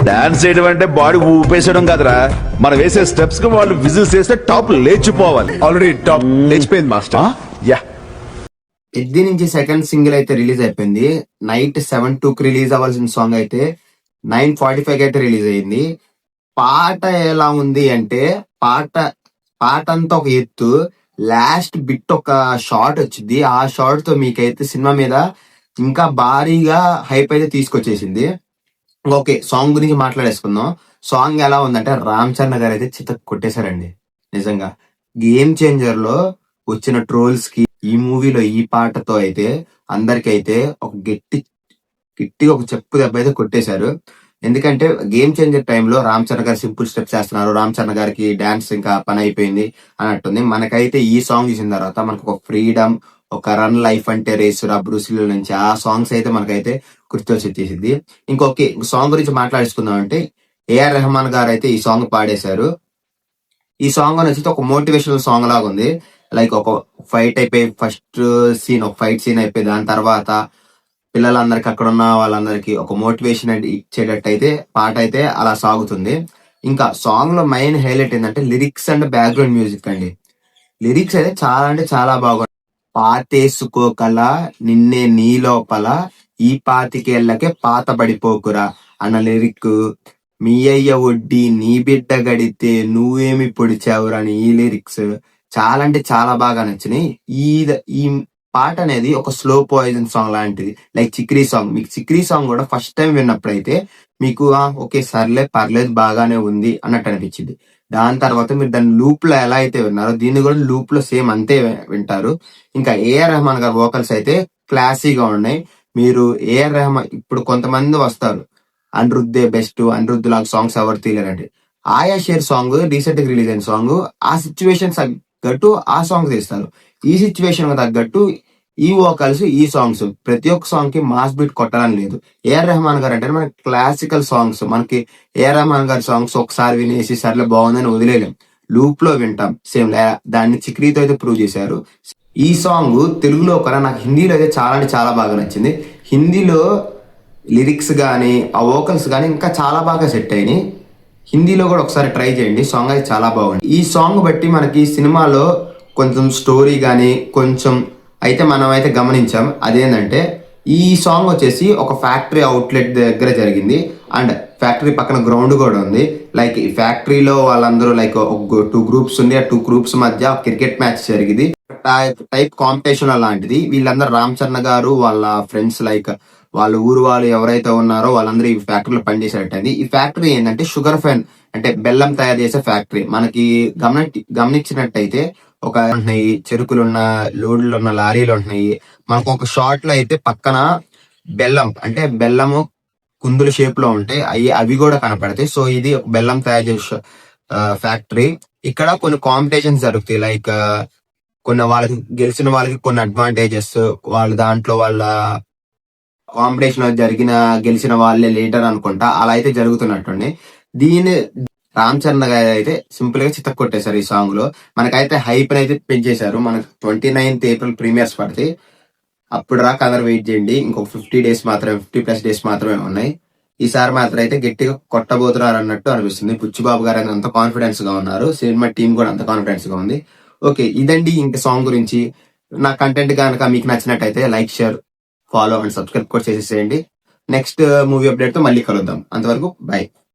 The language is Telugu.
డాన్స్ చేయడం అంటే బాడీ ఊపేసడం కదరా, మనం వేసే స్టెప్స్ కి వాళ్ళు విజిల్స్ చేస్తే టాప్ లేచిపోవాలి. ఆల్రెడీ టాప్ లేచిపోయింది మాస్టర్. యా ఎద్ది నుంచి సెకండ్ సింగిల్ అయితే రిలీజ్ అయిపోయింది. నైట్ 7:02 రిలీజ్ అవ్వాల్సిన సాంగ్ అయితే 9:45 అయితే రిలీజ్ అయింది. పాట ఎలా ఉంది అంటే పాట పాట అంతా ఒక ఎత్తు, లాస్ట్ బిట్ ఒక షార్ట్ వచ్చింది. ఆ షార్ట్ తో మీకైతే సినిమా మీద ఇంకా భారీగా హైప్ అయితే తీసుకొచ్చేసింది. ఓకే, సాంగ్ గురించి మాట్లాడేసుకుందాం. సాంగ్ ఎలా ఉందంటే రామ్ చరణ్ గారు అయితే చిత్త కొట్టేశారండి. నిజంగా గేమ్ చేంజర్ లో వచ్చిన ట్రోల్స్ కి ఈ మూవీలో ఈ పాటతో అయితే అందరికైతే ఒక గట్టిగా ఒక చెప్పు దెబ్బ అయితే కొట్టేశారు. ఎందుకంటే గేమ్ చేంజర్ టైంలో రామ్ చరణ్ గారు సింపుల్ స్టెప్స్ చేస్తున్నారు, రామ్ చరణ్ గారికి డాన్స్ ఇంకా పని అయిపోయింది అన్నట్టుంది. మనకైతే ఈ సాంగ్ చూసిన తర్వాత మనకు ఒక ఫ్రీడమ్, ఒక రన్ లైఫ్ అంటే రేసు బ్రూసిలో నుంచి ఆ సాంగ్స్ అయితే మనకైతే గుర్తొచ్చేసింది. ఇంకొక సాంగ్ గురించి మాట్లాడేసుకుందాం అంటే ఏఆర్ రెహమాన్ గారు అయితే ఈ సాంగ్ పాడేశారు. ఈ సాంగ్ వచ్చి ఒక మోటివేషనల్ సాంగ్ లాగా ఉంది. లైక్ ఒక ఫైట్ అయిపోయి ఫస్ట్ సీన్ ఒక ఫైట్ సీన్ అయిపోయి దాని తర్వాత పిల్లలందరికి అక్కడ ఉన్న వాళ్ళందరికీ ఒక మోటివేషన్ ఇచ్చేటట్టు అయితే పాట అయితే అలా సాగుతుంది. ఇంకా సాంగ్ లో మెయిన్ హైలైట్ ఏంటంటే లిరిక్స్ అండ్ బ్యాక్గ్రౌండ్ మ్యూజిక్ అండి. లిరిక్స్ అయితే చాలా అంటే చాలా బాగుంది. పాతేసుకోకల నిన్నే నీ లోపల ఈ పాతికేళ్లకే పాత పడిపోకురా అన్న లిరిక్, మీ అయ్య వడ్డీ నీ బిడ్డ గడితే నువ్వేమి పొడిచావురా అని ఈ లిరిక్స్ చాలా అంటే చాలా బాగా నచ్చినాయి. ఈ పాట అనేది ఒక స్లో పాయిజన్ సాంగ్ లాంటిది. లైక్ చిక్రీ సాంగ్, మీకు చిక్రీ సాంగ్ కూడా ఫస్ట్ టైం విన్నప్పుడైతే మీకు ఓకే సర్లే పర్లేదు బాగానే ఉంది అన్నట్టు అనిపించింది. దాని తర్వాత మీరు దాన్ని లూప్ లో ఎలా అయితే విన్నారో దీన్ని కూడా లూప్ లో సేమ్ అంతే వింటారు. ఇంకా ఏఆర్ రెహమాన్ గారి వోకల్స్ అయితే క్లాసీగా ఉన్నాయి. మీరు ఏఆర్ రెహమాన్ ఇప్పుడు కొంతమంది వస్తారు అనిరుద్ధే బెస్ట్, అనిరుద్ధ్ లాగా సాంగ్స్ ఎవరు తీయలేరండి. ఆయా షేర్ సాంగ్ రీసెంట్ గా రిలీజ్ అయిన సాంగ్, ఆ సిచ్యువేషన్ తగ్గట్టు ఆ సాంగ్ తీస్తారు. ఈ సిచ్యువేషన్ తగ్గట్టు ఈ వోకల్స్ ఈ సాంగ్స్ ప్రతి ఒక్క సాంగ్ కి మాస్ బీట్ కొట్టాలని లేదు. ఏఆర్ రెహమాన్ గారు అంటే మనకి క్లాసికల్ సాంగ్స్, మనకి ఏఆర్ రెహమాన్ గారి సాంగ్స్ ఒకసారి వినేసి సర్లే బాగుందని వదిలేయలేం, లూప్ లో వింటాం. సేమ్ దాన్ని చిక్రీతో అయితే ప్రూవ్ చేశారు. ఈ సాంగ్ తెలుగులో కన్నా నాకు హిందీలో అయితే చాలా అంటే చాలా బాగా నచ్చింది. హిందీలో లిరిక్స్ కానీ ఆ వోకల్స్ కానీ ఇంకా చాలా బాగా సెట్ అయినాయి. హిందీలో కూడా ఒకసారి ట్రై చేయండి, సాంగ్ అయితే చాలా బాగుంది. ఈ సాంగ్ బట్టి మనకి సినిమాలో కొంచెం స్టోరీ కానీ కొంచెం అయితే మనం అయితే గమనించాం. అదేంటంటే ఈ సాంగ్ వచ్చేసి ఒక ఫ్యాక్టరీ అవుట్లెట్ దగ్గర జరిగింది అండ్ ఫ్యాక్టరీ పక్కన గ్రౌండ్ కూడా ఉంది. లైక్ ఈ ఫ్యాక్టరీలో వాళ్ళందరూ లైక్ 2 గ్రూప్స్ ఉంది. ఆ 2 గ్రూప్స్ మధ్య క్రికెట్ మ్యాచ్ జరిగింది, టైప్ కాంపిటీషన్ లాంటిది. వీళ్ళందరూ రామ్ చరణ్ గారు వాళ్ళ ఫ్రెండ్స్ లైక్ వాళ్ళ ఊరు వాళ్ళు ఎవరైతే ఉన్నారో వాళ్ళందరూ ఈ ఫ్యాక్టరీలో పనిచేసేటండి. ఈ ఫ్యాక్టరీ ఏంటంటే షుగర్ ఫైన్ అంటే బెల్లం తయారు చేసే ఫ్యాక్టరీ. మనకి గమనించినట్టయితే ఒక ఉంటున్నాయి, చెరుకులున్న లోడ్లు ఉన్న లారీలు ఉంటున్నాయి. మనకు ఒక షార్ట్ లో అయితే పక్కన బెల్లం అంటే బెల్లము కుందుల షేప్ లో ఉంటాయి, అవి కూడా కనపడతాయి. సో ఇది ఒక బెల్లం తయారు చేసే ఫ్యాక్టరీ. ఇక్కడ కొన్ని కాంపిటీషన్స్ జరుగుతాయి. లైక్ కొన్ని వాళ్ళకి గెలిచిన వాళ్ళకి కొన్ని అడ్వాంటేజెస్, వాళ్ళ దాంట్లో వాళ్ళ కాంపిటీషన్ గెలిచిన వాళ్ళే లీడర్ అనుకుంటా, అలా అయితే జరుగుతున్నట్టుండి. దీని రామ్ చరణ్ గారు అయితే సింపుల్ గా చిత్త కొట్టేశారు ఈ సాంగ్ లో. మనకైతే హైప్ అయితే పెంచేశారు. మనకు 29th ఏప్రిల్ ప్రీమియర్స్ పడతాయి, అప్పుడు రాక అందరు వెయిట్ చేయండి. ఇంకొక 50+ డేస్ మాత్రమే ఉన్నాయి. ఈసారి మాత్రం అయితే గట్టిగా కొట్టబోతున్నారు అన్నట్టు అనిపిస్తుంది. పుచ్చిబాబు గారు అంత కాన్ఫిడెన్స్ గా ఉన్నారు, సినిమా టీం కూడా అంత కాన్ఫిడెన్స్ గా ఉంది. ఓకే, ఇదండి ఇంక సాంగ్ గురించి. నా కంటెంట్ కనుక మీకు నచ్చినట్టయితే like, share, follow and subscribe కూడా చేసేసేయండి. నెక్స్ట్ మూవీ అప్డేట్ తో మళ్ళీ కలుద్దాం. అంతవరకు బై.